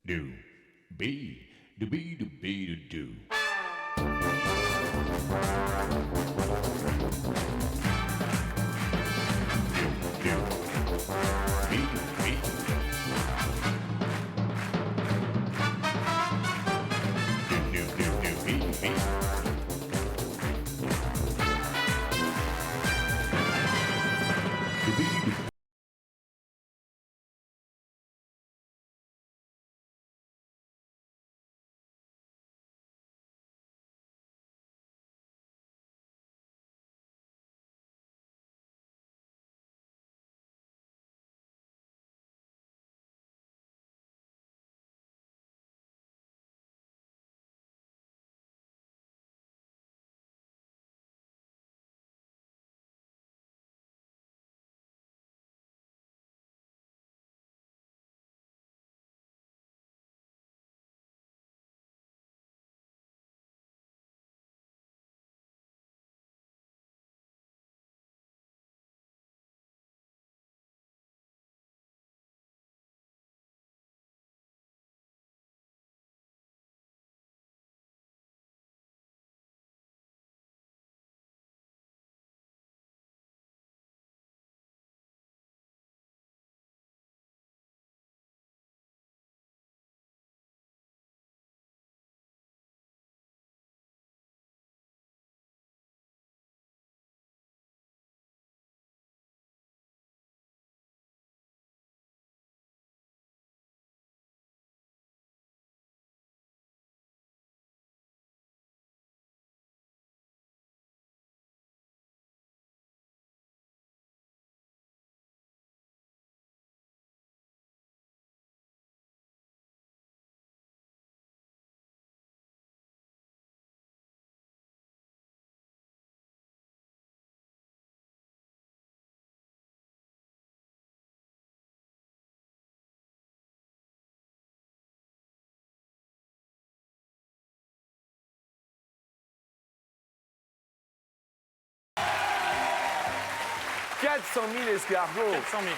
do, be, do, be, do, be, do, do. « 400 000 escargots ». 400 000.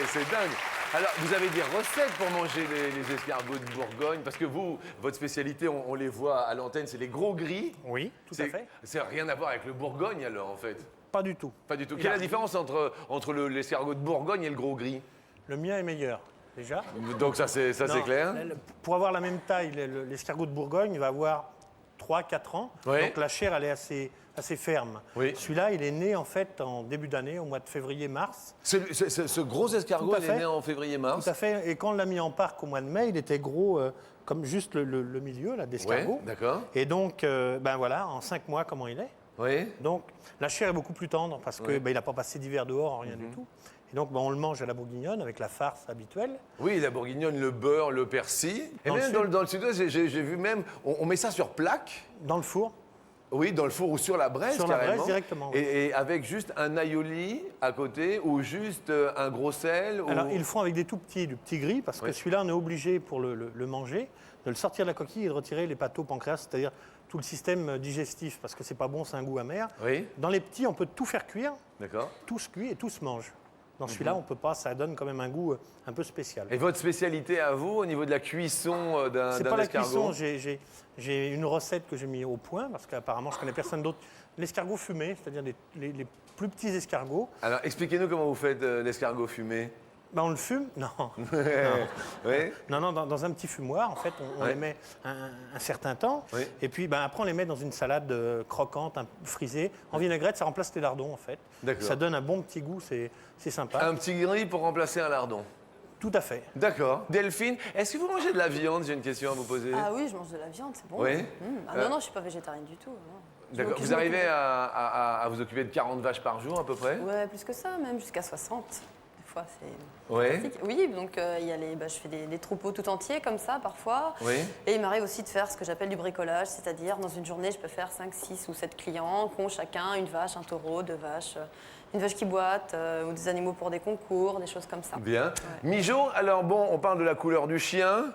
C'est dingue. Alors, vous avez des recettes pour manger les escargots de Bourgogne? Parce que vous, votre spécialité, on les voit à l'antenne, c'est les gros gris. Oui, tout à fait. C'est rien à voir avec le Bourgogne, alors, en fait? Pas du tout. Pas du tout. Quelle est la différence entre l'escargot de Bourgogne et le gros gris? Le mien est meilleur, déjà. Donc ça, c'est clair. Pour avoir la même taille, l'escargot de Bourgogne va avoir 3-4 ans. Oui. Donc la chair, elle est assez ferme. Oui. Celui-là, il est né en fait en début d'année, au mois de février-mars. Ce gros escargot, il est né en février-mars? Tout à fait. Et quand on l'a mis en parc au mois de mai, il était gros comme juste le milieu là, d'escargot. Oui, d'accord. Et donc, ben voilà, en 5 mois, comment il est. Oui. Donc la chair est beaucoup plus tendre parce qu'il n'a pas passé d'hiver dehors, rien du tout. Et donc, ben, on le mange à la bourguignonne avec la farce habituelle. Oui, la bourguignonne, le beurre, le persil. Et même dans le sud-ouest, j'ai vu même, on met ça sur plaque. Dans le four. Oui, dans le four ou sur la braise, sur carrément. la braise, directement. Oui. Et avec juste un aioli à côté ou juste un gros sel. Alors, ils le font avec du petit gris, parce que celui-là, on est obligé, pour le manger, de le sortir de la coquille et de retirer les pathos-pancréas, c'est-à-dire tout le système digestif, parce que c'est pas bon, c'est un goût amer. Oui. Dans les petits, on peut tout faire cuire. D'accord. Tout se cuit et tout se mange. Dans celui-là, on peut pas, ça donne quand même un goût un peu spécial. Et votre spécialité à vous, au niveau de la cuisson d'un escargot? C'est pas la cuisson, j'ai une recette que j'ai mis au point, parce qu'apparemment, je connais personne d'autre. L'escargot fumé, c'est-à-dire les plus petits escargots. Alors, expliquez-nous comment vous faites l'escargot fumé. Ben, on le fume? Non. Oui. Non, dans un petit fumoir, en fait, on les met un certain temps. Oui. Et puis, ben, après, on les met dans une salade croquante, frisée. En vinaigrette, ça remplace les lardons, en fait. D'accord. Ça donne un bon petit goût, c'est sympa. Un petit gris pour remplacer un lardon. Tout à fait. D'accord. Delphine, est-ce que vous mangez de la viande? J'ai une question à vous poser. Ah oui, je mange de la viande, c'est bon. Oui. Ah non, je ne suis pas végétarienne du tout. D'accord. Vous arrivez à vous occuper de 40 vaches par jour, à peu près? Ouais, plus que ça, même jusqu'à 60. Des fois, c'est... Ouais. pratique. Oui, donc il y a je fais des troupeaux tout entiers, comme ça, parfois. Oui. Et il m'arrive aussi de faire ce que j'appelle du bricolage, c'est-à-dire, dans une journée, je peux faire 5, 6 ou 7 clients qui ont chacun une vache, un taureau, 2 vaches, une vache qui boite, ou des animaux pour des concours, des choses comme ça. Bien. Ouais. Mijo, alors bon, on parle de la couleur du chien.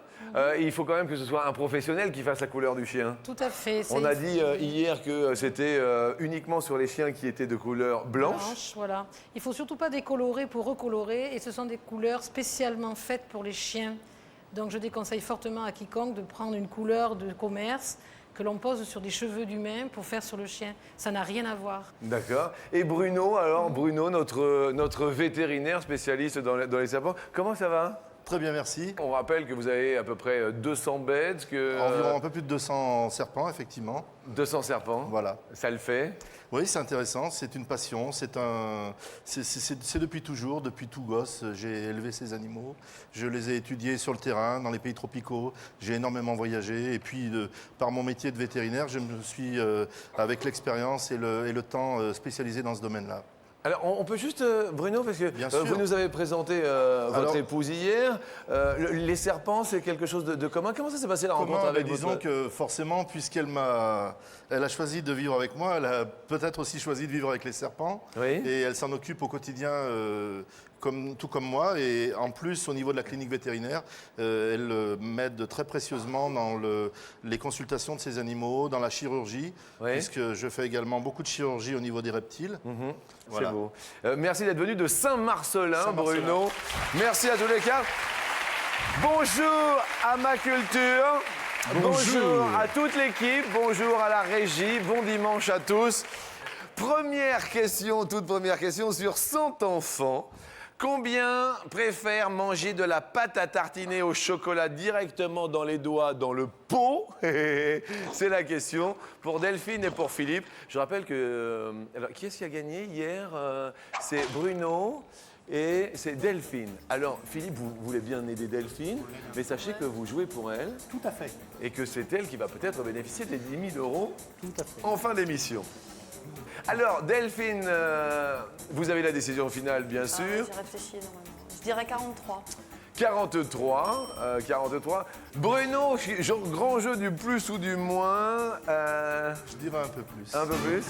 Il faut quand même que ce soit un professionnel qui fasse la couleur du chien. Tout à fait. On a dit hier que c'était uniquement sur les chiens qui étaient de couleur blanche. Voilà. Il ne faut surtout pas décolorer pour recolorer. Et ce sont des couleurs spécialement faites pour les chiens Donc je déconseille fortement à quiconque de prendre une couleur de commerce que l'on pose sur des cheveux d'humain pour faire sur le chien. Ça n'a rien à voir. D'accord. Et Bruno, alors Bruno, notre vétérinaire spécialiste dans les serpents, comment ça va? Très bien, merci. On rappelle que vous avez à peu près 200 bêtes, Environ un peu plus de 200 serpents, effectivement. 200 serpents. Voilà. Ça le fait. Oui, c'est intéressant, c'est une passion, c'est depuis toujours, depuis tout gosse. J'ai élevé ces animaux, je les ai étudiés sur le terrain, dans les pays tropicaux, j'ai énormément voyagé et puis par mon métier de vétérinaire, je me suis, avec l'expérience et le temps, spécialisé dans ce domaine-là. Alors, on peut juste, Bruno, parce que Bien sûr. vous nous avez présenté votre épouse hier. Les serpents, c'est quelque chose de commun. Comment ça s'est passé la rencontre avec Disons votre... que forcément, elle a choisi de vivre avec moi, elle a peut-être aussi choisi de vivre avec les serpents. Oui. Et elle s'en occupe au quotidien, tout comme moi. Et en plus, au niveau de la clinique vétérinaire, elle m'aide très précieusement dans les consultations de ces animaux, dans la chirurgie, Oui. puisque je fais également beaucoup de chirurgie au niveau des reptiles. C'est beau. Merci d'être venu de Saint-Marcelin, Saint-Marcelin. Bruno. Merci à tous les quatre. Bonjour à ma culture. Bonjour à toute l'équipe. Bonjour à la régie. Bon dimanche à tous. Première question, toute première question sur 100 enfants. Combien préfèrent manger de la pâte à tartiner au chocolat directement dans les doigts, dans le pot? C'est la question pour Delphine et pour Philippe. Je rappelle que... alors, qui est-ce qui a gagné hier? C'est Bruno et c'est Delphine. Alors, Philippe, vous voulez bien aider Delphine, mais sachez que vous jouez pour elle Tout à fait. et que c'est elle qui va peut-être bénéficier des 10 000 euros Tout à fait. en fin d'émission. Alors, Delphine, vous avez la décision finale, bien sûr. J'ai réfléchi énormément. Je dirais 43. 43. Bruno, grand jeu du plus ou du moins. Je dirais un peu plus. Un peu plus.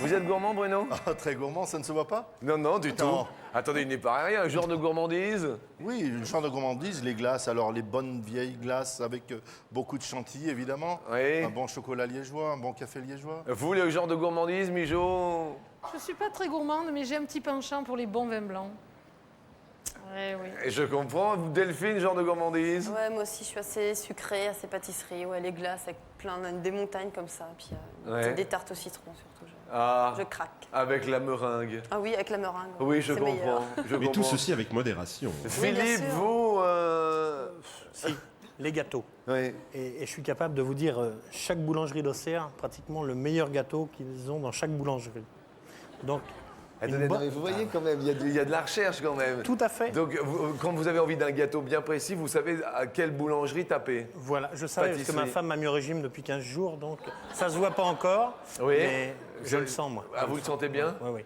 Vous êtes gourmand, Bruno? Ah, très gourmand, ça ne se voit pas? Non, du tout. Non. Attendez, il n'est pas rien. Un genre de gourmandise? Oui, une genre de gourmandise, les glaces, alors les bonnes vieilles glaces avec beaucoup de chantilly, évidemment. Oui. Un bon chocolat liégeois, un bon café liégeois. Vous, le genre de gourmandise, Mijo? Je ne suis pas très gourmande, mais j'ai un petit penchant pour les bons vins blancs. Oui. Et je comprends. Delphine, genre de gourmandise? Ouais, moi aussi, je suis assez sucrée, assez pâtisserie. Ouais, les glaces avec des montagnes comme ça. Puis Ouais. des tartes au citron surtout. Ah, Je craque. avec la meringue. Ah oui, avec la meringue. Oui, je c'est meilleur. comprends. Je Mais tout comprends. ceci avec modération. Oui, bien Philippe, sûr. vous... Si, les gâteaux. Oui. Et je suis capable de vous dire, chaque boulangerie d'Auxerre, pratiquement le meilleur gâteau qu'ils ont dans chaque boulangerie. Donc, Attendez, non, mais vous voyez quand même, il y a de la recherche quand même. tout à fait. Donc, quand vous avez envie d'un gâteau bien précis, vous savez à quelle boulangerie taper. Voilà, je savais parce que Pâtisserie. ma femme m'a mis au régime depuis 15 jours, donc ça se voit pas encore, Oui. mais je le sens moi. Ah, vous le sentez bien? Oui.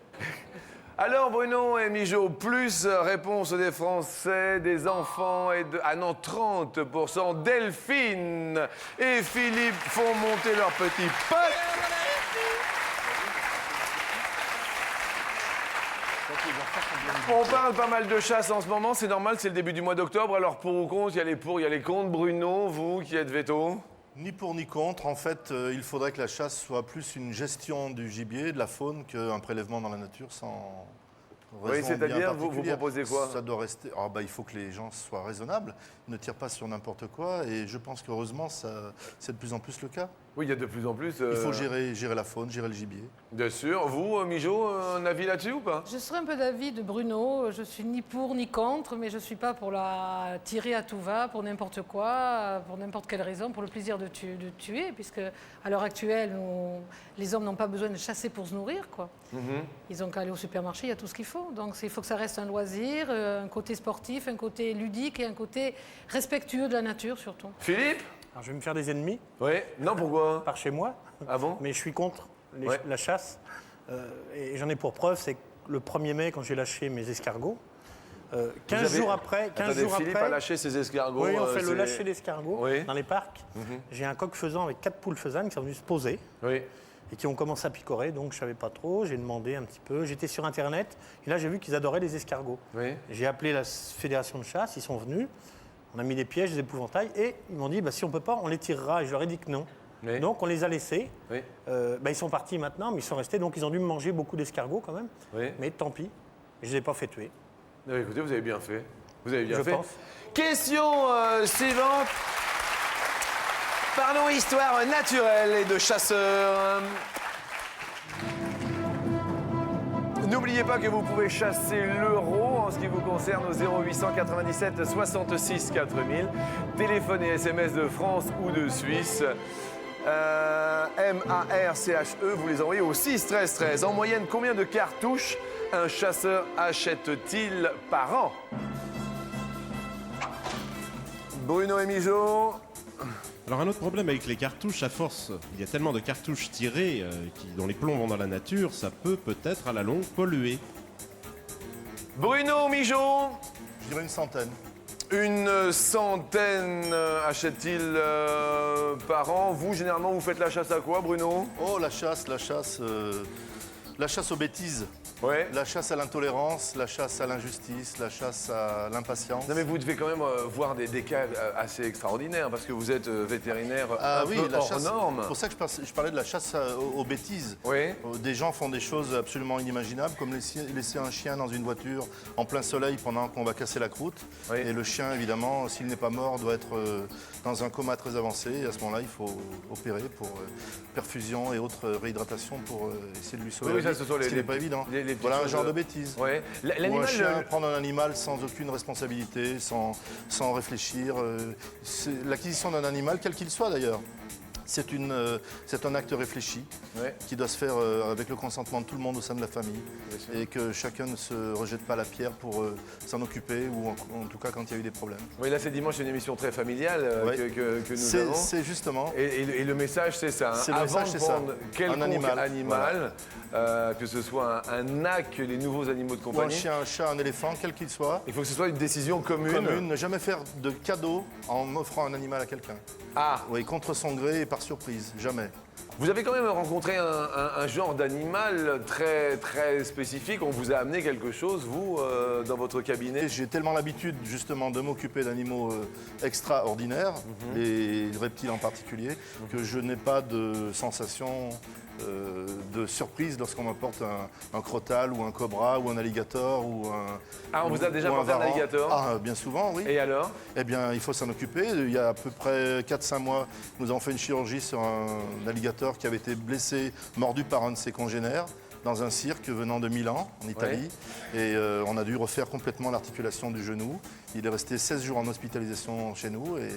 Alors, Bruno et Mijo, plus réponse des Français, des enfants et de... Ah non, 30%. Delphine et Philippe font monter leur petit pote. On parle pas mal de chasse en ce moment, c'est normal, c'est le début du mois d'octobre. Alors pour ou contre, il y a les pour, il y a les contre. Bruno, vous qui êtes veto? Ni pour ni contre, en fait, il faudrait que la chasse soit plus une gestion du gibier, de la faune, qu'un prélèvement dans la nature sans raison. Oui, c'est-à-dire, bien vous particulière. proposez quoi? Ça doit rester. Il faut que les gens soient raisonnables, ne tirent pas sur n'importe quoi, et je pense qu'heureusement, c'est de plus en plus le cas. Oui, il y a de plus en plus... Il faut gérer la faune, gérer le gibier. Bien sûr. Vous, Mijo, un avis là-dessus ou pas? Je serais un peu d'avis de Bruno. Je suis ni pour ni contre, mais je ne suis pas pour la tirer à tout va, pour n'importe quoi, pour n'importe quelle raison, pour le plaisir de tuer, puisque à l'heure actuelle, les hommes n'ont pas besoin de chasser pour se nourrir, quoi. Ils ont qu'à aller au supermarché, il y a tout ce qu'il faut. Donc il faut que ça reste un loisir, un côté sportif, un côté ludique et un côté respectueux de la nature surtout. Philippe? Alors je vais me faire des ennemis Oui. Non, pourquoi? par chez moi, Ah bon? mais je suis contre Ouais. la chasse. Et j'en ai pour preuve, c'est que le 1er mai, quand j'ai lâché mes escargots, 15 jours après... Attendez, Philippe a lâché ses escargots. Oui, on fait le c'est- lâcher d'escargots Oui. dans les parcs. J'ai un coq faisan avec 4 poules faisanes qui sont venues se poser Oui. et qui ont commencé à picorer, donc je ne savais pas trop. J'ai demandé un petit peu. J'étais sur Internet et là, j'ai vu qu'ils adoraient les escargots. Oui. J'ai appelé la fédération de chasse, ils sont venus. On a mis des pièges, des épouvantails et ils m'ont dit si on ne peut pas, on les tirera. Et je leur ai dit que non. Oui. Donc on les a laissés. Oui. Ils sont partis maintenant, mais ils sont restés. Donc ils ont dû me manger beaucoup d'escargots quand même. Oui. Mais tant pis, je ne les ai pas fait tuer. Non, écoutez, vous avez bien fait. Vous avez bien Je fait. pense. Question suivante. Parlons histoire naturelle et de chasseurs. N'oubliez pas que vous pouvez chasser l'euro en ce qui vous concerne au 0897 66 4000. Téléphone et SMS de France ou de Suisse. MARCHE, vous les envoyez au 6 13 13. En moyenne, combien de cartouches un chasseur achète-t-il par an? Bruno et Mijo. Alors un autre problème avec les cartouches, à force, il y a tellement de cartouches tirées dont les plombs vont dans la nature, ça peut peut-être à la longue polluer. Bruno, Mijo. Je dirais une centaine. Une centaine achète-t-il par an? Vous, généralement, vous faites la chasse à quoi, Bruno? Oh, la chasse aux bêtises. Ouais. La chasse à l'intolérance, la chasse à l'injustice, la chasse à l'impatience. Non mais vous devez quand même voir des cas assez extraordinaires parce que vous êtes vétérinaire un peu la hors chasse. norme. C'est pour ça que je parlais de la chasse aux bêtises. Oui. Des gens font des choses absolument inimaginables, comme laisser un chien dans une voiture en plein soleil pendant qu'on va casser la croûte. Oui. Et le chien, évidemment, s'il n'est pas mort, doit être dans un coma très avancé. Et à ce moment-là, il faut opérer pour perfusion et autres réhydratation pour essayer de lui sauver Oui, la ça, vie, ce sont ce qui n'est pas évident. les petites Voilà un choses, genre de bêtises. Ouais. Ou un L'animal, chien, prendre un animal sans aucune responsabilité, sans réfléchir. L'acquisition d'un animal, quel qu'il soit d'ailleurs, c'est un acte réfléchi Ouais. qui doit se faire avec le consentement de tout le monde au sein de la famille et que chacun ne se rejette pas la pierre pour s'en occuper ou en tout cas quand il y a eu des problèmes. Oui, là c'est dimanche, une émission très familiale Ouais. que nous avons. C'est justement... Et le message, c'est ça. Hein. C'est le Avant message, de c'est ça. prendre quelconque Un animal, que ce soit un ac, les nouveaux animaux de Ou un compagnie, chien, un chat, un éléphant, quel qu'il soit, il faut que ce soit une décision commune. ne jamais faire de cadeau en offrant un animal à quelqu'un. Ah, Oui, contre son gré et par surprise, jamais. vous avez quand même rencontré un genre d'animal très, très spécifique. On vous a amené quelque chose, vous, dans votre cabinet. J'ai tellement l'habitude justement de m'occuper d'animaux extraordinaires, les reptiles en particulier, que je n'ai pas de sensation de surprise lorsqu'on m'apporte un crotal ou un cobra ou un alligator ou un... Ah, on vous a déjà ou apporté un varan. alligator? Ah, bien souvent, oui. Et alors? Eh bien, il faut s'en occuper. Il y a à peu près 4-5 mois, nous avons fait une chirurgie sur un alligator qui avait été blessé, mordu par un de ses congénères dans un cirque venant de Milan, en Italie. Et on a dû refaire complètement l'articulation du genou. Il est resté 16 jours en hospitalisation chez nous et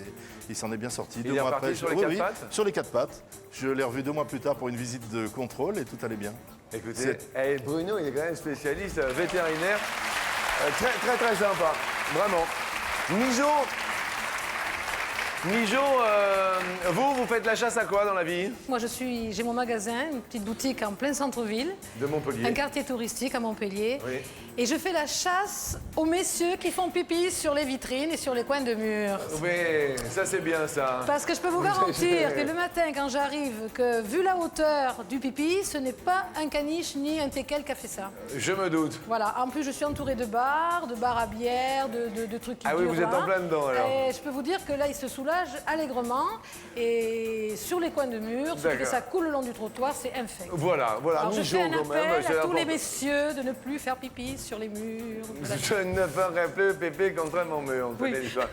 il s'en est bien sorti. Il est reparti sur les quatre pattes? Sur les 4 pattes. Je l'ai revu 2 mois plus tard pour une visite de contrôle et tout allait bien. Écoutez, Bruno, il est quand même spécialiste vétérinaire. Très, très, très sympa. Vraiment. Mijo, vous faites la chasse à quoi dans la vie? Moi, j'ai mon magasin, une petite boutique en plein centre-ville, De Montpellier. un quartier touristique à Montpellier. Oui. Et je fais la chasse aux messieurs qui font pipi sur les vitrines et sur les coins de murs. Oui, ça c'est bien ça. Parce que je peux vous garantir que le matin, quand j'arrive, que vu la hauteur du pipi, ce n'est pas un caniche ni un teckel qui a fait ça. Je me doute. Voilà. En plus, je suis entourée de bars à bière, de trucs qui Ah oui, durent vous êtes là. en plein dedans, alors. Et je peux vous dire que là, il se soulage allègrement. Et sur les coins de mur, ce qui fait D'accord. ça coule le long du trottoir, c'est infect. Voilà, Alors, je Mijo fais un quand même. appel c'est à tous les important. messieurs de ne plus faire pipi sur les murs. Voilà. Je ne ferai plus pipi contre mon mur, on connaît l'histoire.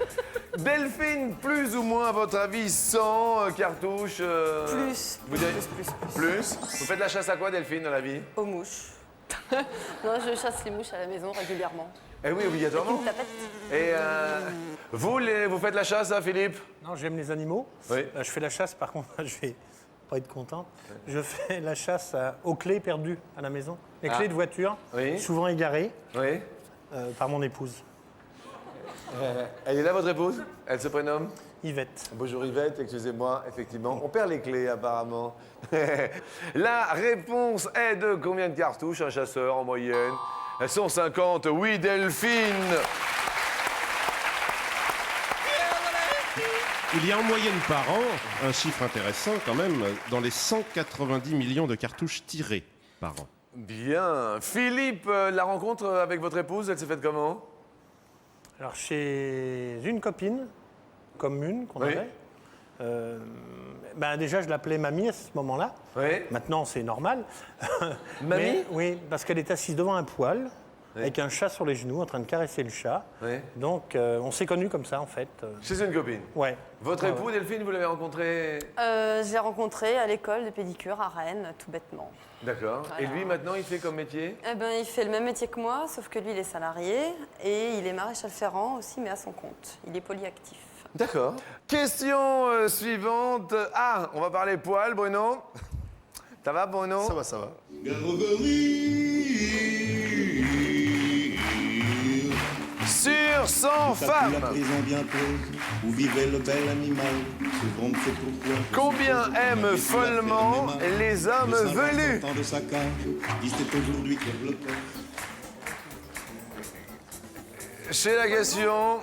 Delphine, plus ou moins à votre avis, 100 cartouches Plus. Vous direz plus. Vous faites la chasse à quoi, Delphine, dans la vie? Aux mouches. Non, je chasse les mouches à la maison régulièrement. Eh oui, obligatoirement. Une tapette. Et vous faites la chasse, hein, Philippe? Non, j'aime les animaux. Oui. Je fais la chasse, par contre, je vais pas être content. Je fais la chasse aux clés perdues à la maison. Les clés de voiture, Oui. souvent égarées Oui. par mon épouse, Elle est là, votre épouse? Elle se prénomme? Yvette. Bonjour Yvette, excusez-moi, effectivement, on perd les clés apparemment. La réponse est de combien de cartouches un chasseur en moyenne? 150, oui Delphine. Il y a en moyenne par an, un chiffre intéressant quand même, dans les 190 millions de cartouches tirées par an. Bien. Philippe, la rencontre avec votre épouse, elle s'est faite comment? Alors, chez une copine commune qu'on Oui. avait, déjà, je l'appelais mamie à ce moment-là. Oui. Maintenant, c'est normal. Mamie? Oui, parce qu'elle est assise devant un poêle, avec un chat sur les genoux, en train de caresser le chat. Oui. Donc, on s'est connus comme ça, en fait. Chez une copine. Ouais. Votre Ouais, époux, Delphine, vous l'avez rencontré? Je l'ai rencontré à l'école de pédicure à Rennes, tout bêtement. D'accord. Et Voilà. lui, maintenant, il fait comme métier? Eh ben, il fait le même métier que moi, sauf que lui, il est salarié et il est maréchal ferrant aussi, mais à son compte. Il est polyactif. D'accord. Question suivante. Ah, on va parler poils, Bruno. Ça va, Bruno? Ça va, ça va. Sur 100 La femmes, prison bien close, où vivait le bel animal. Ce qu'on ne sait pourquoi. combien aiment follement les hommes velus? De sa cage, dit c'est aujourd'hui qu'elle le porte. Chez la question,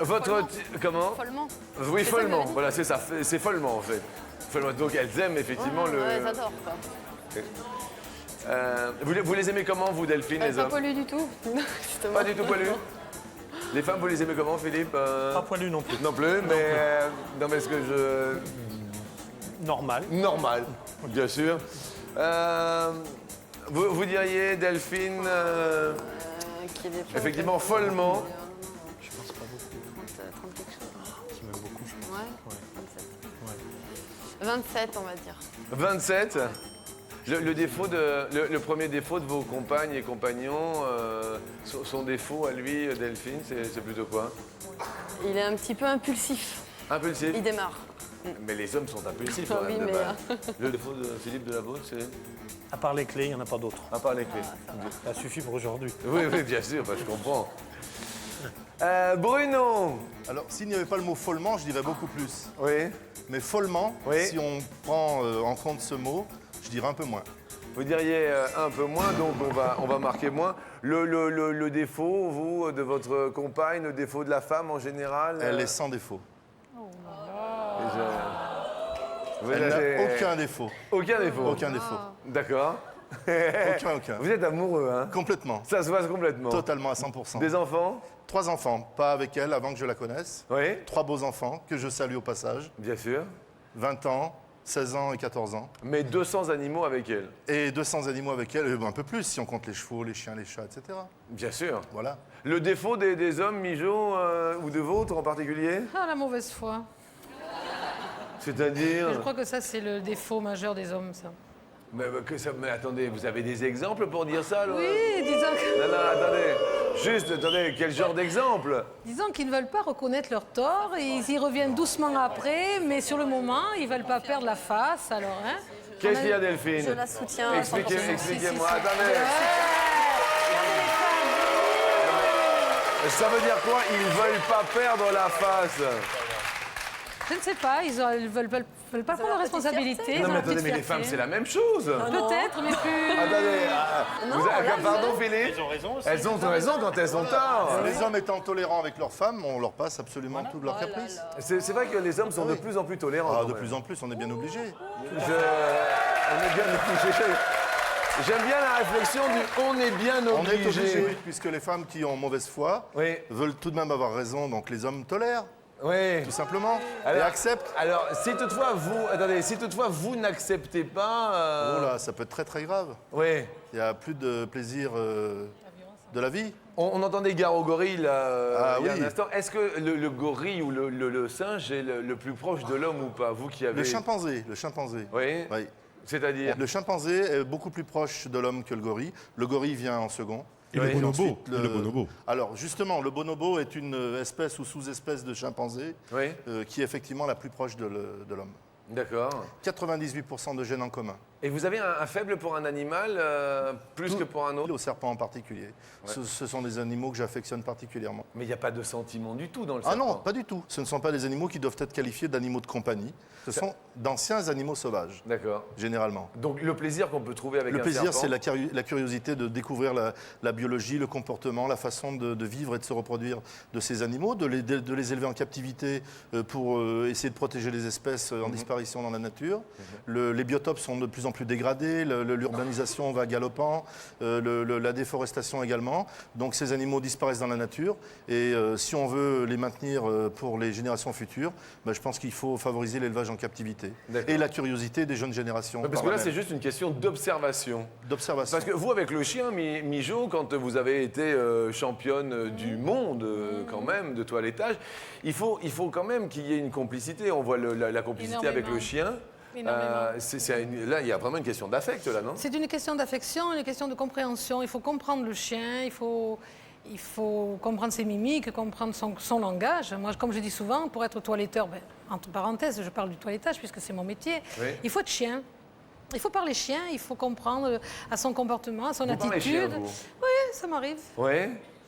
votre... Comment? Follement. Oui, C'est ça que follement. j'avais dit. Voilà, c'est ça. C'est follement, en fait. Follement. Donc, elles aiment effectivement le... Ouais, j'adore ça. Vous les aimez comment, vous, Delphine, les Pas hommes? pollu du tout. Justement. Pas du tout poilus? Les femmes, vous les aimez comment, Philippe? Pas poilu non plus. Non plus, mais... non, mais est-ce que je... Normal. Normal, bien sûr. Vous diriez, Delphine, Qu'il est pas- effectivement, follement. Je pense pas beaucoup. 30 quelque chose. Qui m'aime beaucoup, je pense. Ouais, Ouais. 27, on va dire. 27. Le premier défaut de vos compagnes et compagnons, son défaut à lui, Delphine, c'est plutôt quoi? Il est un petit peu impulsif. Impulsif. Il démarre. Mais les hommes sont impulsifs Ah quand même oui, de mais, base. Le défaut de Philippe de la Vôtre, c'est À part les clés, il n'y en a pas d'autres. à part les clés. Ça suffit pour aujourd'hui. Oui, oui, bien sûr, bah, je comprends. Bruno. Alors, s'il n'y avait pas le mot follement, je dirais beaucoup plus. Oui. Mais follement, Oui. si on prend en compte ce mot, je dirais un peu moins. Vous diriez un peu moins, donc on va marquer moins. Le défaut, vous, de votre compagne, le défaut de la femme en général? Elle est sans défaut. Vous Elle avez- n'a aucun défaut. Aucun défaut. Aucun défaut. D'accord. Aucun. Vous êtes amoureux, hein? Complètement. Ça se passe complètement. Totalement à 100%. Des enfants? 3 enfants, pas avec elle avant que je la connaisse. Oui, 3 beaux enfants que je salue au passage. bien sûr. 20 ans, 16 ans et 14 ans. Mais 200 animaux avec elle. Et 200 animaux avec elle, un peu plus si on compte les chevaux, les chiens, les chats, etc. Bien sûr. Voilà. Le défaut des hommes, Mijo, ou de vôtres en particulier? Ah, la mauvaise foi. C'est-à-dire? Je crois que ça, c'est le défaut majeur des hommes, ça. Mais attendez, vous avez des exemples pour dire ça, là? Oui, Non, non, attendez. Juste, attendez, quel genre d'exemple? disons qu'ils ne veulent pas reconnaître leur tort, et ils y reviennent doucement après, mais sur le moment, ils ne veulent pas perdre la face, alors, hein. Qu'est-ce qu'il y a, Je Delphine? la soutiens à 100%. Expliquez-moi, Si, si, si. attendez. Ça veut dire quoi? Ils veulent pas perdre la face. Je ne sais pas, ils ne veulent pas prendre leur la petite responsabilité. fierté. ils Non, ont mais leur attendez, petite mais les femmes, fierté. c'est la même chose. Peut-être, mais plus... Attendez, Non, vous avez, là, pardon, je- Philippe? Elles ont raison aussi. Elles ont raison quand elles ont tort. Les hommes étant tolérants avec leurs femmes, on leur passe absolument tous leurs caprices. C'est vrai que les hommes sont de plus en plus tolérants. Ah, quand de même. plus en plus, on est bien obligé. On est bien obligé. J'aime bien la réflexion du on est bien On est obligé. obligé, puisque les femmes qui ont mauvaise foi Oui, veulent tout de même avoir raison, donc les hommes tolèrent, oui. tout simplement, et Alors- acceptent. Alors, si toutefois vous n'acceptez pas, Oh là, ça peut être très très grave. oui. Il n'y a plus de plaisir de la vie. On entendait gare au gorille là, Ah il y a oui. un instant. Est-ce que le gorille ou le singe est le plus proche de l'homme ou pas? Vous qui avez. Le chimpanzé, le chimpanzé. Oui. Oui. C'est-à-dire. Le chimpanzé est beaucoup plus proche de l'homme que le gorille. Le gorille vient en second. Et le Oui. bonobo. Ensuite, Et le bonobo. Alors justement, le bonobo est une espèce ou sous-espèce de chimpanzé Oui. qui est effectivement la plus proche de l'homme. D'accord. 98% de gènes en commun. Et vous avez un faible pour un animal plus que pour un autre? Au serpent en particulier. Ce sont des animaux que j'affectionne particulièrement. Mais il n'y a pas de sentiment du tout dans le Ah serpent. non, pas du tout. Ce ne sont pas des animaux qui doivent être qualifiés d'animaux de compagnie. Ce sont d'anciens animaux sauvages, D'accord. généralement. Donc le plaisir qu'on peut trouver avec Le un plaisir, serpent. c'est la curiosité de découvrir la biologie, le comportement, la façon de vivre et de se reproduire de ces animaux, de les élever en captivité pour essayer de protéger les espèces en disparition disparition dans la nature. Les biotopes sont de plus en plus dégradés, l'urbanisation va galopant, la déforestation également. Donc ces animaux disparaissent dans la nature. Et si on veut les maintenir pour les générations futures, je pense qu'il faut favoriser l'élevage en captivité. Et la curiosité des jeunes générations. Parce que là, c'est juste une question d'observation. D'observation. Parce que vous, avec le chien, Mijo, quand vous avez été championne du monde, quand même, de toilettage, il faut quand même qu'il y ait une complicité. On voit la complicité avec le chien. Là, il y a vraiment une question d'affect, là, non? C'est une question d'affection, une question de compréhension. Il faut comprendre le chien, il faut comprendre ses mimiques, comprendre son langage. Moi, comme je dis souvent, pour être toiletteur, entre parenthèses, je parle du toilettage puisque c'est mon métier, il faut être chien. Il faut parler chien, il faut comprendre à son comportement, à son attitude. Parlez chien, vous? Oui, ça m'arrive. Oui.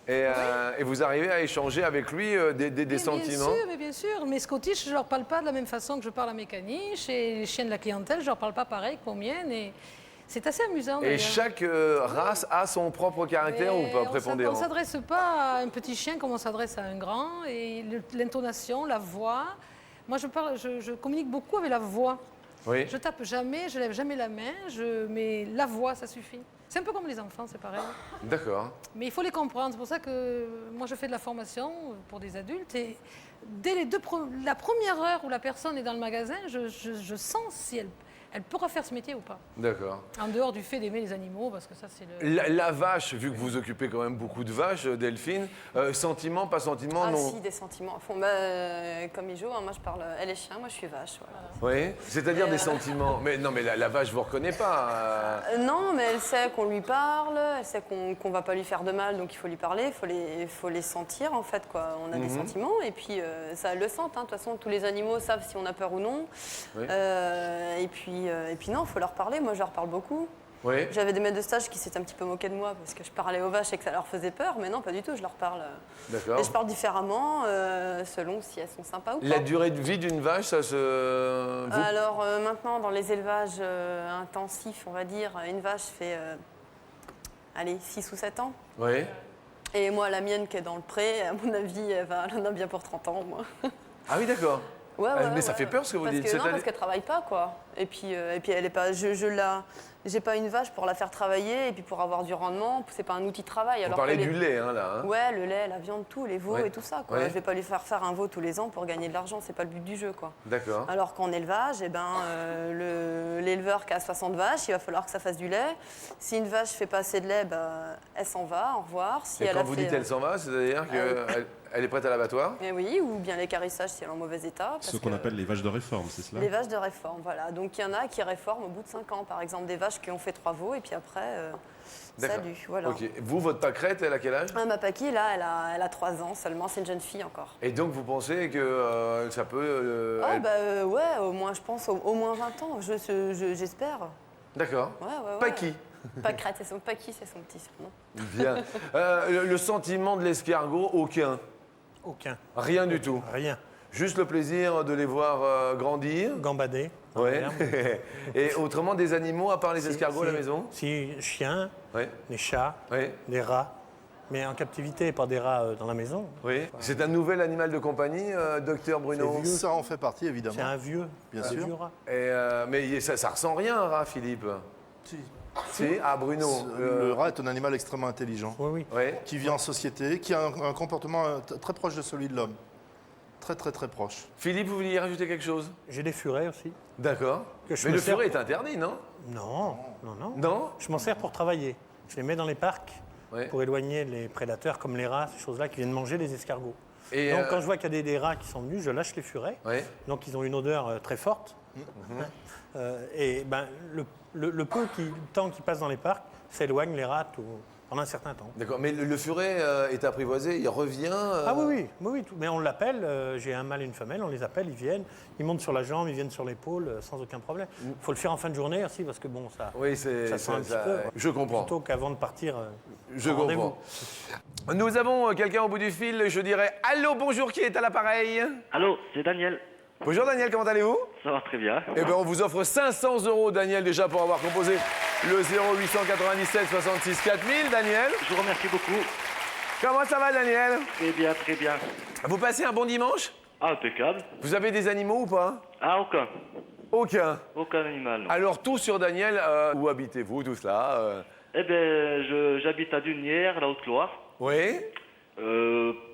Et vous arrivez à échanger avec lui des sentiments? Bien sûr. Mes Scottish, je ne leur parle pas de la même façon que je parle à mes caniches. Et les chiens de la clientèle, je ne leur parle pas pareil qu'aux miennes. Et c'est assez amusant. Et chaque race a son propre caractère ou pas prépondérant? On ne s'adresse pas à un petit chien comme on s'adresse à un grand. Et l'intonation, la voix. Moi, je communique beaucoup avec la voix. Oui. Je tape jamais, je lève jamais la main, mais la voix, ça suffit. C'est un peu comme les enfants, c'est pareil. D'accord. Mais il faut les comprendre. C'est pour ça que moi, je fais de la formation pour des adultes. Et dès la première heure où la personne est dans le magasin, je sens si elle pourra faire ce métier ou pas. D'accord. En dehors du fait d'aimer les animaux, parce que ça, c'est La vache, vu que vous occupez quand même beaucoup de vaches, Delphine, sentiment, pas sentiment, non? Ah si, des sentiments. Comme Mijo, moi je parle, elle est chien, moi je suis vache. Voilà. Oui, c'est-à-dire des sentiments. Mais non, mais la vache vous reconnaît pas. Non, mais elle sait qu'on lui parle, elle sait qu'on va pas lui faire de mal, donc il faut lui parler, il faut les sentir en fait, quoi. On a des sentiments et puis ça, elles le sentent. De toute façon, tous les animaux savent si on a peur ou non. Oui. Et puis non, il faut leur parler. Moi, je leur parle beaucoup. Oui. J'avais des maîtres de stage qui s'étaient un petit peu moqués de moi parce que je parlais aux vaches et que ça leur faisait peur, mais non, pas du tout. Je leur parle. D'accord. Et je parle différemment selon si elles sont sympas ou pas. La durée de vie d'une vache, ça se... Alors maintenant, dans les élevages intensifs, on va dire, une vache fait 6 ou 7 ans. Oui. Et moi, la mienne qui est dans le pré, à mon avis, elle en a bien pour 30 ans, moi. Ah oui, d'accord. Ouais, mais ça fait peur ce que vous dites. Parce qu'elle travaille pas, quoi. Et puis elle est pas. J'ai pas une vache pour la faire travailler et puis pour avoir du rendement. C'est pas un outil de travail. Vous parlez du lait, hein, là. Hein. Ouais, le lait, la viande, tout, les veaux Ouais. et tout ça, quoi. Ouais. Je vais pas lui faire faire un veau tous les ans pour gagner de l'argent. C'est pas le but du jeu, quoi. D'accord. Alors qu'en élevage, l'éleveur qui a 60 vaches, il va falloir que ça fasse du lait. Si une vache fait pas assez de lait, elle s'en va. Au revoir. Si Et elle quand a vous fait, dites elle s'en va, c'est-à-dire qu'elle est prête à l'abattoir? eh oui, ou bien l'écarissage si elle est en mauvais état. parce Ce qu'on que- appelle les vaches de réforme, c'est cela? Les vaches de réforme, voilà. Donc il y en a qui réforment au bout de 5 ans, par exemple, des vaches qui ont fait 3 veaux et puis après, D'accord. salut, voilà. Ok. Vous, votre pâquerette, elle a quel âge? Ah, ma Paki, là, elle a 3 ans seulement, c'est une jeune fille encore. Et donc, vous pensez que ça peut... Ouais, au moins, je pense, au moins 20 ans, j'espère. D'accord. Ouais. Paki. Pâquerette, c'est son Paki, c'est son petit surnom. Bien. Le sentiment de l'escargot, aucun. Aucun. Rien du tout. Rien. Juste le plaisir de les voir grandir. Gambader. dans Ouais. l'herbe. Et autrement, des animaux à part les escargots à la maison? Si, chiens, Oui. des chats, Oui. des rats. Mais en captivité, pas des rats dans la maison. Oui. C'est un nouvel animal de compagnie, docteur Bruno. Ça en fait partie, évidemment. C'est un vieux, Bien un sûr. vieux rat. Et, mais ça ressent rien, un rat, Philippe. Si, ah Bruno. Le rat est un animal extrêmement intelligent, Oui. Oui. qui vit en société, qui a un comportement très proche de celui de l'homme. Très proche. Philippe, vous vouliez rajouter quelque chose? J'ai des furets aussi. D'accord. Que je Mais me le sers furet est interdit, non? Non. Non? Je m'en sers pour travailler. Je les mets dans les parcs Oui. pour éloigner les prédateurs comme les rats, ces choses-là qui viennent manger les escargots. Et Donc quand je vois qu'il y a des rats qui sont venus, je lâche les furets. Oui. Donc ils ont une odeur très forte. Et le temps qu'ils passent dans les parcs, ça éloigne les rats pendant un certain temps. D'accord. Mais le furet est apprivoisé, il revient. Ah oui, mais on l'appelle, j'ai un mâle et une femelle, on les appelle, ils viennent, ils montent sur la jambe, ils viennent sur l'épaule, sans aucun problème. Il faut le faire en fin de journée aussi, parce que bon, ça, Oui, c'est ça sent un petit peu. quoi. Je comprends. Plutôt qu'avant de partir Je en rendez-vous. comprends. Nous avons quelqu'un au bout du fil, je dirais allô, bonjour, qui est à l'appareil? Allô, c'est Daniel. Bonjour Daniel, comment allez-vous? Ça va très bien. Eh bien, on vous offre 500 € Daniel, déjà pour avoir composé le 0897 66 4000, Daniel. Je vous remercie beaucoup. Comment ça va, Daniel? Très bien, très bien. Vous passez un bon dimanche? Ah, impeccable. Vous avez des animaux ou pas? Ah, aucun. Aucun. Aucun animal, non. Alors tout sur Daniel, où habitez-vous, tout cela Eh bien, j'habite à Dunière, la Haute-Loire. Oui.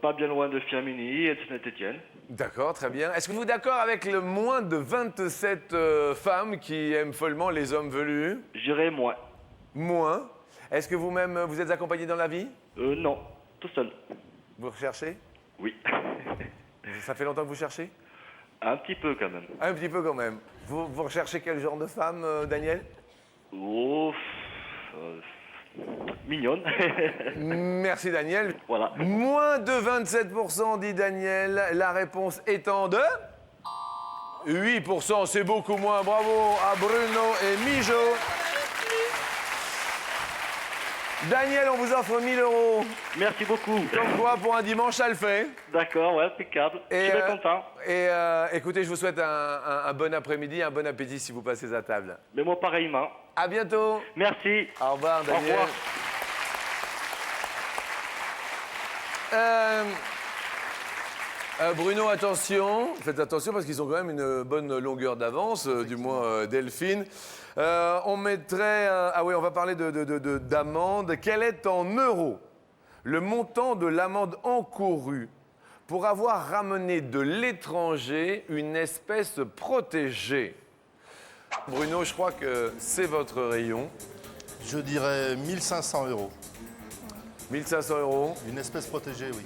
Pas bien loin de Fiamini et de Saint-Étienne. D'accord, très bien. Est-ce que vous êtes d'accord avec le moins de 27 femmes qui aiment follement les hommes velus? J'irai moins. Moins. Est-ce que vous-même, vous êtes accompagné dans la vie? Non, tout seul. Vous recherchez? Oui. Ça fait longtemps que vous cherchez? Un petit peu quand même. Un petit peu quand même. Vous recherchez quel genre de femme, Daniel? Oh, mignonne. Merci Daniel. Voilà. Moins de 27% dit Daniel. La réponse étant de 8%, c'est beaucoup moins. Bravo à Bruno et Mijo. Daniel, on vous offre 1 000 €. Merci beaucoup. Comme quoi, pour un dimanche, ça le fait. D'accord, ouais, impeccable. Je suis bien content. Et écoutez, je vous souhaite un bon après-midi, un bon appétit si vous passez à table. Mais moi, pareillement. À bientôt. Merci. Au revoir, Daniel. Au revoir. Bruno, attention, faites attention parce qu'ils ont quand même une bonne longueur d'avance, du moins Delphine. On mettrait... ah oui, on va parler d'amende. Quel est en euros le montant de l'amende encourue pour avoir ramené de l'étranger une espèce protégée? Bruno, je crois que c'est votre rayon. Je dirais 1 500 €. 1 500 €. Une espèce protégée, oui.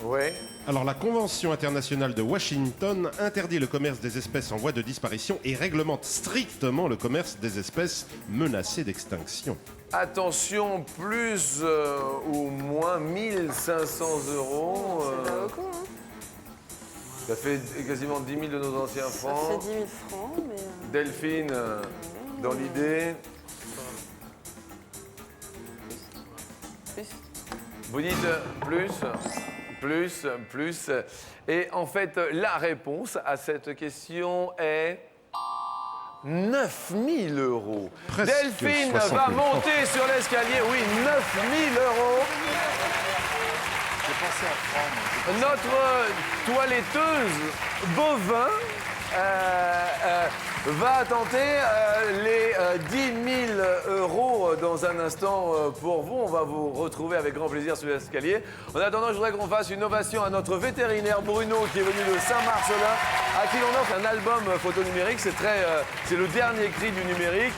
Ouais. Alors, la Convention internationale de Washington interdit le commerce des espèces en voie de disparition et réglemente strictement le commerce des espèces menacées d'extinction. Attention, plus ou moins 1 500 €. C'est pas beaucoup, hein. Ça fait quasiment 10 000 de nos anciens Ça fait francs. 10 000 francs, mais... Delphine, dans l'idée. Plus. Vous dites plus. Et en fait, la réponse à cette question est 9 000 €. Presque Delphine 60 000 va francs. monter sur l'escalier. Oui, 9 000 €. J'ai pensé à prendre. Notre toiletteuse bovin va tenter les 10 000 € dans un instant pour vous. On va vous retrouver avec grand plaisir sur l'escalier. En attendant, je voudrais qu'on fasse une ovation à notre vétérinaire Bruno qui est venu de Saint-Marcelin, à qui l'on offre un album photo numérique. C'est le dernier cri du numérique.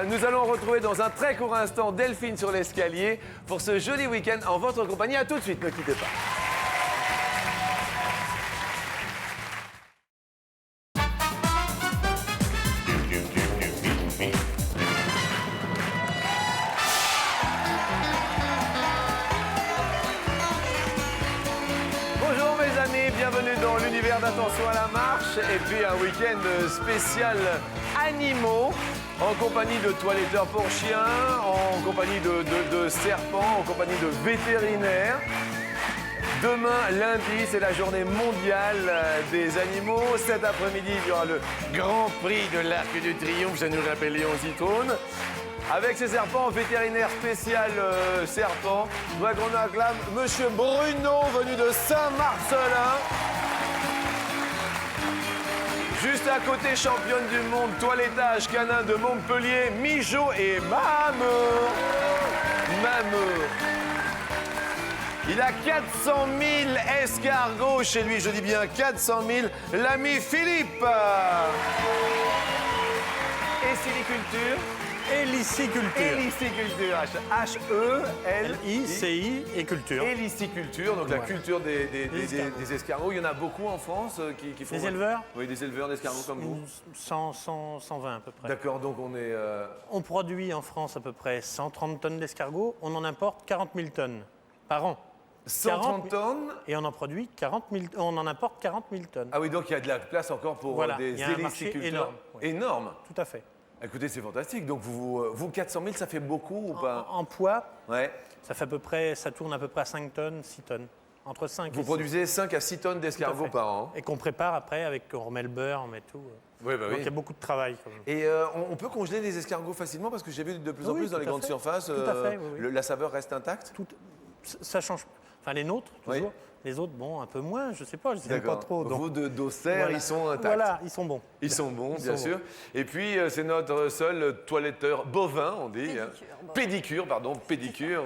Nous allons retrouver dans un très court instant Delphine sur l'escalier pour ce joli week-end en votre compagnie. À tout de suite, ne quittez pas. Bonjour mes amis, bienvenue dans l'univers d'Attention à la marche et puis un week-end spécial animaux en compagnie de toiletteurs pour chiens, en compagnie de serpents, en compagnie de vétérinaires. Demain, lundi, c'est la journée mondiale des animaux. Cet après-midi, il y aura le Grand Prix de l'Arc du Triomphe, ça nous rappelle Léon Zitrone. Avec ces serpents, vétérinaire spécial serpent, je voudrais qu'on acclame Monsieur Bruno, venu de Saint-Marcelin. Juste à côté, championne du monde, toilettage canin de Montpellier, Mijo et Mamour. Il a 400 000 escargots chez lui, je dis bien 400 000. L'ami Philippe. Et siliculture. Héliciculture. Héliciculture. H-E-L-I-C-I. I, culture. Héliciculture, donc la Voilà. culture des escargots. des escargots. Il y en a beaucoup en France qui font... Des éleveurs Oui, des éleveurs d'escargots comme vous. 120 à peu près. D'accord, donc on est... On produit en France à peu près 130 tonnes d'escargots. On en importe 40 000 tonnes par an. 130 tonnes. Et on en produit 40 000, on en importe 40 000 tonnes. Ah oui, donc il y a de la place encore pour Voilà, des il y a un marché héliciculteurs. énorme, oui. Énorme. Tout à fait. Écoutez, c'est fantastique. Donc vous 400 000, ça fait beaucoup ou pas? En poids, Ouais. ça fait à peu près, ça tourne à peu près à 5 tonnes, 6 tonnes. Entre 5 et Vous 6. produisez 5 à 6 tonnes d'escargots par an. Et qu'on prépare après, on remet le beurre, on met tout. Oui, bah Donc oui. il y a beaucoup de travail quand même. Et on peut congeler les escargots facilement parce que j'ai vu de plus en Oui, plus dans tout les à grandes fait. surfaces, Tout à fait, oui, oui. la saveur reste intacte. Ça change. Enfin, les nôtres, Oui. toujours, Les autres, bon, un peu moins, je sais pas, je sais pas D'accord. trop. donc Vos d'Auxerre, voilà. ils sont intacts. Voilà, ils sont bons. Ils sont bons, bien sont sûr. Et puis, c'est notre seul toiletteur bovin, on dit. hein. Pédicure, bovin. Pédicure.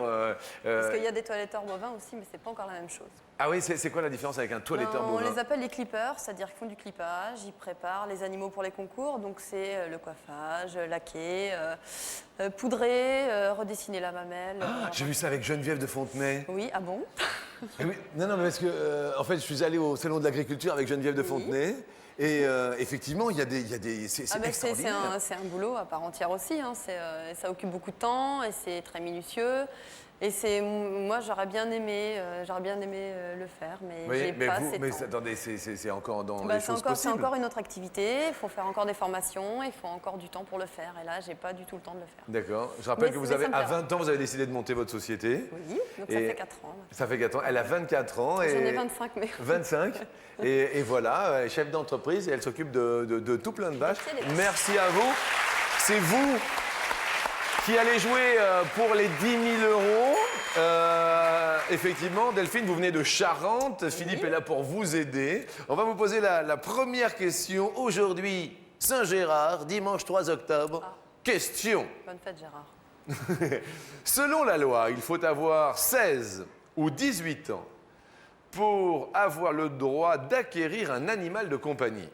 Parce qu'il y a des toiletteurs bovins aussi, mais c'est pas encore la même chose. Ah oui, c'est quoi la différence avec un toiletteur On bovin? les appelle les clippers, c'est-à-dire qu'ils font du clippage, ils préparent les animaux pour les concours, donc c'est le coiffage, laquer, poudrer, redessiner la mamelle. Ah, j'ai vu ça avec Geneviève de Fontenay. Oui, ah bon? Eh oui. Non, mais parce que, en fait, je suis allé au Salon de l'Agriculture avec Geneviève de Fontenay. Et effectivement, il y a des c'est Ah ben, extraordinaire. c'est un boulot à part entière aussi, hein. Ça occupe beaucoup de temps et c'est très minutieux. Et moi j'aurais bien aimé le faire, mais Oui, j'ai mais pas vous, assez de mais temps. attendez, c'est encore dans Bah, les choses c'est possibles. encore une autre activité, il faut faire encore des formations, il faut encore du temps pour le faire. Et là, j'ai pas du tout le temps de le faire. D'accord. Je rappelle Mais- que vous mais avez, ça me à plaira. 20 ans, vous avez décidé de monter votre société. Oui, donc ça Et fait 4 ans. Ça fait 4 ans. Elle a 24 ans. J'en Et ai 25, mais... 25. Et voilà, elle est chef d'entreprise et elle s'occupe de tout plein de vaches. Merci, les vaches. Merci à vous. C'est vous qui allez jouer pour les 10 000 euros. Effectivement, Delphine, vous venez de Charente. Philippe est là pour vous aider. On va vous poser la première question. Aujourd'hui, Saint-Gérard, dimanche 3 octobre. Question. Bonne fête, Gérard. Selon la loi, il faut avoir 16 ou 18 ans pour avoir le droit d'acquérir un animal de compagnie.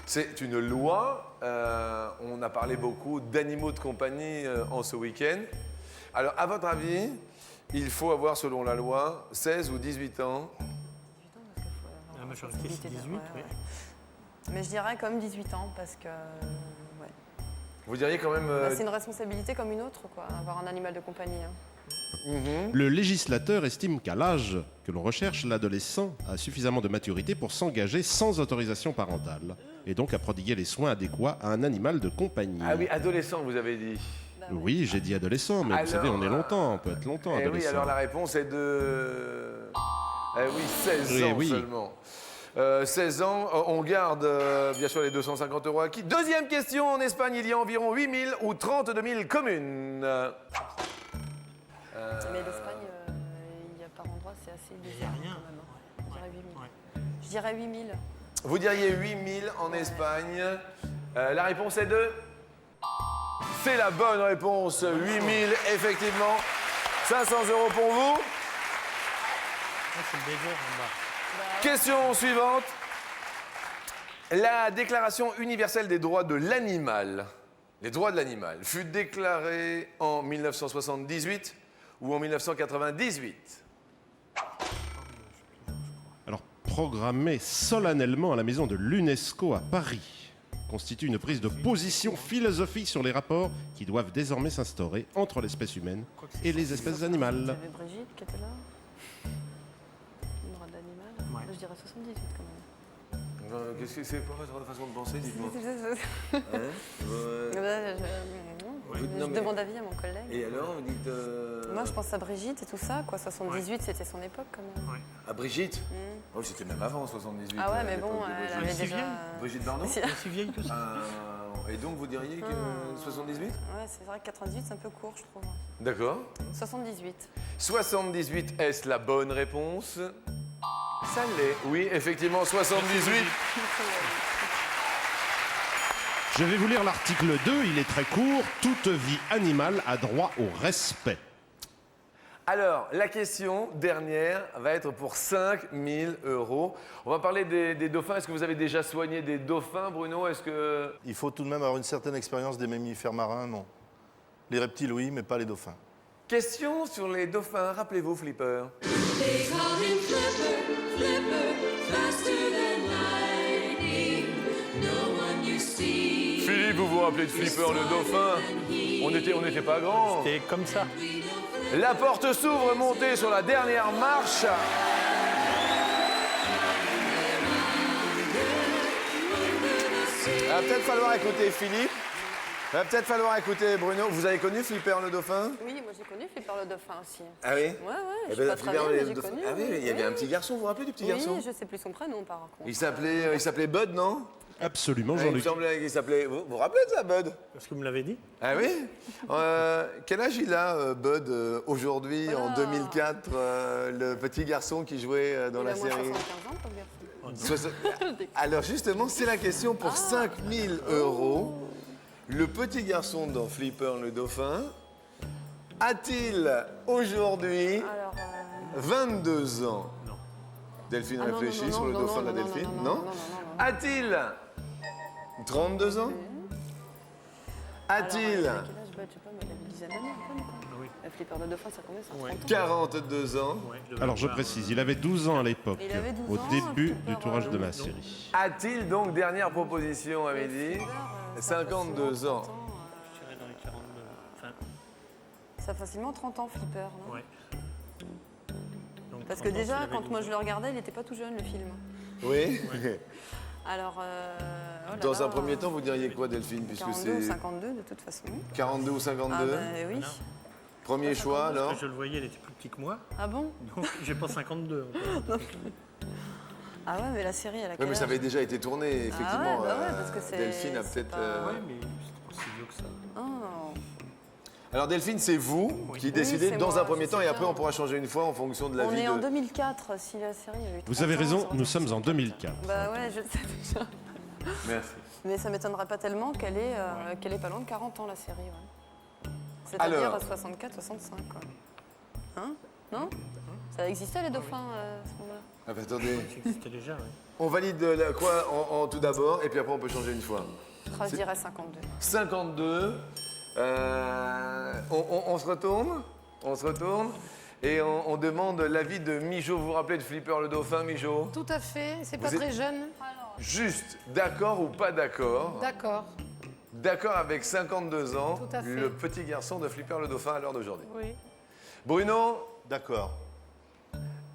C'est une loi. On a parlé beaucoup d'animaux de compagnie en ce week-end. Alors, à votre avis, il faut avoir, selon la loi, 16 ou 18 ans. La majorité, c'est 18, oui. Mais je dirais comme 18 ans, parce que... ouais. Vous diriez quand même... Bah, c'est une responsabilité comme une autre, quoi, avoir un animal de compagnie. Hein. Le législateur estime qu'à l'âge que l'on recherche, l'adolescent a suffisamment de maturité pour s'engager sans autorisation parentale et donc à prodiguer les soins adéquats à un animal de compagnie. Ah oui, adolescent, vous avez dit. Oui, j'ai dit adolescent, mais Alors, vous savez, on est longtemps, on peut être longtemps Eh oui, adolescent. alors la réponse est de... Eh oui, 16 Oui, ans oui. seulement. 16 ans, on garde bien sûr les 250 euros acquis. Deuxième question, en Espagne, il y a environ 8 000 ou 32 000 communes. Mais l'Espagne, il y a par endroit, c'est assez désert rien. quand même. Hein. Je dirais 8 000. Je dirais 8 000. Vous diriez 8 000 en Espagne. La réponse est de... C'est la bonne réponse, 8 000, effectivement. 500 euros pour vous. Ah, c'est le désert en bas. Question suivante. La Déclaration universelle des droits de l'animal, les droits de l'animal, fut déclarée en 1978 ou en 1998? Alors, programmé solennellement à la maison de l'UNESCO à Paris constitue une prise de position philosophique sur les rapports qui doivent désormais s'instaurer entre l'espèce humaine et les espèces Il y animales. avait Brigitte qui était là. Le droit de l'animal. Ouais. Je dirais 78 quand même. Qu'est-ce que c'est quoi votre façon de penser, dites-moi? Je demande avis à mon collègue. Et alors, vous dites... Moi, je pense à Brigitte et tout ça, quoi. 78, c'était son époque, quand même. À Brigitte? Oh, c'était même avant 78. Ah ouais, à mais l'époque bon, de elle Brigitte. avait déjà... Brigitte Bardot? Si- C'est si vieille que ça. Et donc, vous diriez que 78? Ouais, c'est vrai que 98, c'est un peu court, je trouve. D'accord. 78. 78, est-ce la bonne réponse? Ça l'est. Oui, effectivement, 78. Je vais vous lire l'article 2, il est très court. Toute vie animale a droit au respect. Alors, la question dernière va être pour 5 000 euros. On va parler des dauphins. Est-ce que vous avez déjà soigné des dauphins, Bruno? Est-ce que... Il faut tout de même avoir une certaine expérience des mammifères marins, non. Les reptiles, oui, mais pas les dauphins. Question sur les dauphins. Rappelez-vous, Flipper. They call him Flipper, Flipper, faster than lightning. No one you see. Philippe, vous vous rappelez de Flipper, le dauphin? On n'était pas grands. C'était comme ça. La porte s'ouvre, montez sur la dernière marche. Il va peut-être falloir écouter Philippe. Va peut-être falloir écouter Bruno. Vous avez connu Flipper le dauphin? Oui, moi j'ai connu Flipper le dauphin aussi. Ah oui? Ouais, Eh je ben, suis pas Flipper très bien, le mais j'ai dauphin. connu. Ah oui, il y avait un petit garçon, vous vous rappelez du petit garçon? Oui, je sais plus son prénom par contre. Il s'appelait Bud, non? Absolument, Il me Jean-Luc. semblait qu'il s'appelait... Vous vous rappelez de ça, Bud? Parce que vous me l'avez dit. Ah oui? Quel âge il a, Bud, aujourd'hui, en 2004, le petit garçon qui jouait dans Il la a moins série? 75 ans, comme garçon. Alors justement, c'est la question pour 5 000 €. Le petit garçon dans Flipper le dauphin a-t-il aujourd'hui Alors, 22 ans? Non. Delphine Ah non, réfléchit non, sur le non, dauphin de non, la non, Delphine. non, non, Non? non, non, non. A-t-il 32 ans? A-t-il Alors, il a quel âge, Bud? Je sais pas, mais il a une dizaine d'années, quand même, quoi. Oui. Le Flipper de dauphin, ça combien? Ça a 30 ans? 42 ans? Ouais, je devais Alors je voir. précise, il avait 12 ans à l'époque, Il avait 12 au ans, début Flipper, du tournage de ma non. série. A-t-il donc, dernière proposition, Amélie, Flipper, ça a 52 facilement ans? 30 Je dirais dans les 42. Enfin, Ça a facilement 30 ans, Flipper, non? ouais. Donc, Parce que 30 ans, déjà, s'il avait quand 12 moi ans. je le regardais, il n'était pas tout jeune, le film. Oui. Alors, oh là Dans là, un premier temps, vous diriez quoi, Delphine, puisque 42 ou c'est 52, de toute façon. 42 ou Ah 52? bah oui. Premier choix, alors? Parce que je le voyais, il était plus petit que moi. Ah bon? Donc, j'ai pas 52. encore. Ah ouais, mais la série, elle a Oui, quel mais ça âge? avait déjà été tourné, effectivement. bah ouais, parce que c'est- Delphine a c'est peut-être... pas- Ouais, mais c'était pas si vieux que ça. Oh. Alors, Delphine, c'est vous qui décidez c'est dans moi, un premier je temps, sais et pas. après, on pourra changer une fois en fonction de la On vie est de... en 2004, si la série avait eu 30 Vous avez ans, raison, ça aurait nous été- sommes en 2004. Bah ouais, je le sais déjà. Merci. Mais ça m'étonnerait pas tellement qu'elle ait pas loin de 40 ans, la série, ouais. C'est-à-dire Alors. 64, 65, quoi. Hein? Non? Ça existait, les dauphins, à ce moment-là? Ah, bah, attendez, C'était déjà, oui. on valide quoi en tout d'abord, et puis après, on peut changer une fois. Ah, je dirais 52. 52. On se retourne? On se retourne et on demande l'avis de Mijo. Vous vous rappelez de Flipper le dauphin, Mijo? Tout à fait, c'est pas Vous êtes- très jeune. Juste, d'accord ou pas d'accord? D'accord, D'accord avec 52 ans, Tout à fait. le petit garçon de Flipper le dauphin à l'heure d'aujourd'hui. oui. Bruno, D'accord,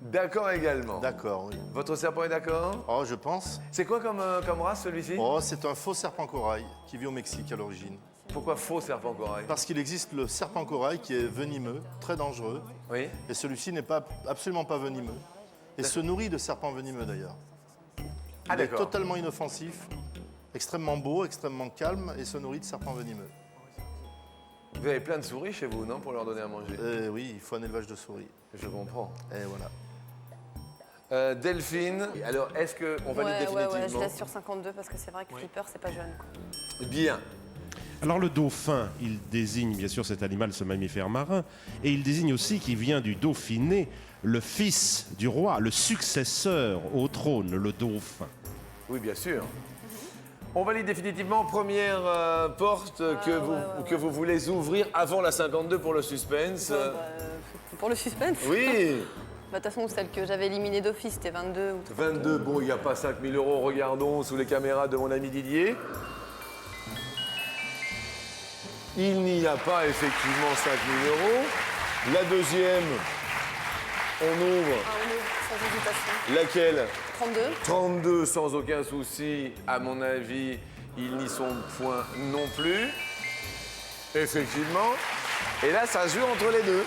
d'accord également. d'accord, oui. Votre serpent est d'accord? Oh, je pense. C'est quoi comme race celui-ci? Oh, c'est un faux serpent corail qui vit au Mexique à l'origine. Pourquoi faux serpent corail? Parce qu'il existe le serpent corail qui est venimeux, très dangereux, Oui. et celui-ci n'est absolument pas venimeux. Et se nourrit de serpents venimeux d'ailleurs. Ah, Il est d'accord. totalement inoffensif, extrêmement beau, extrêmement calme et se nourrit de serpents venimeux. Vous avez plein de souris chez vous, non, pour leur donner à manger? Oui, il faut un élevage de souris. Je comprends. Et voilà. Delphine, alors est-ce qu'on valide Ouais, définitivement? je laisse sur 52 parce que c'est vrai que Flipper, c'est pas jeune, quoi. Bien. Alors le dauphin, il désigne bien sûr cet animal, ce mammifère marin, et il désigne aussi qu'il vient du Dauphiné, le fils du roi, le successeur au trône, le dauphin. Oui, bien sûr. On valide définitivement première porte que vous voulez ouvrir avant la 52 pour le suspense. Pour le suspense? Oui, Bah, de toute façon, celle que j'avais éliminée d'office, c'était 22 ou 22, bon, il n'y a pas 5 000 €, regardons sous les caméras de mon ami Didier. Il n'y a pas effectivement 5 000 €. La deuxième, on ouvre Ah, on est sans hésitation. laquelle? 32. 32 sans aucun souci, à mon avis, ils n'y sont point non plus. Effectivement. Et là, ça joue entre les deux.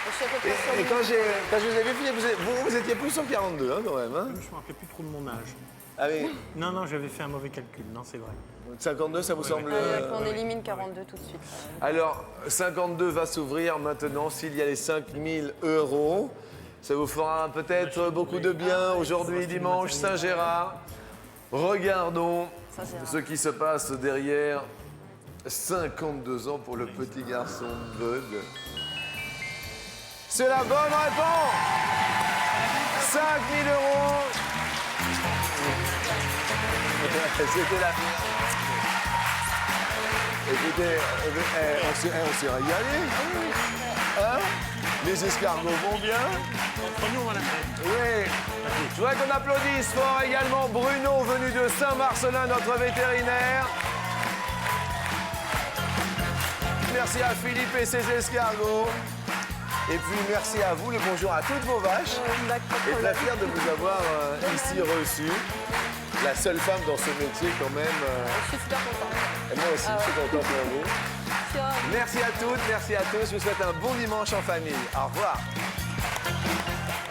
Je suis à peu près sur Et le- quand je vous ai vu, vous étiez plus sur 42 hein, quand même. Hein? Je me rappelais plus trop de mon âge. Ah oui, Non, non, j'avais fait un mauvais calcul. Non, c'est vrai. 52, ça vous semble... Allez, on élimine 42 tout de suite. Alors, 52 va s'ouvrir maintenant s'il y a les 5 000 €. Ça vous fera peut-être beaucoup de bien aujourd'hui, dimanche, Saint-Gérard. Regardons Saint-Gérard. ce qui se passe derrière. 52 ans pour le petit garçon Bud. C'est la bonne réponse! 5 000 €. C'était la... Écoutez, on s'est régalé. Hein? Les escargots vont bien. Entre nous, on va la faire. Oui. Je voudrais qu'on applaudisse fort également Bruno, venu de Saint-Marcelin, notre vétérinaire. Merci à Philippe et ses escargots. Et puis merci à vous, le bonjour à toutes vos vaches. Et très fier de vous avoir ici reçus. La seule femme dans ce métier quand même. Je suis super contente. Et moi aussi, je suis content pour vous. Tiens. Merci à toutes, merci à tous. Je vous souhaite un bon dimanche en famille. Au revoir.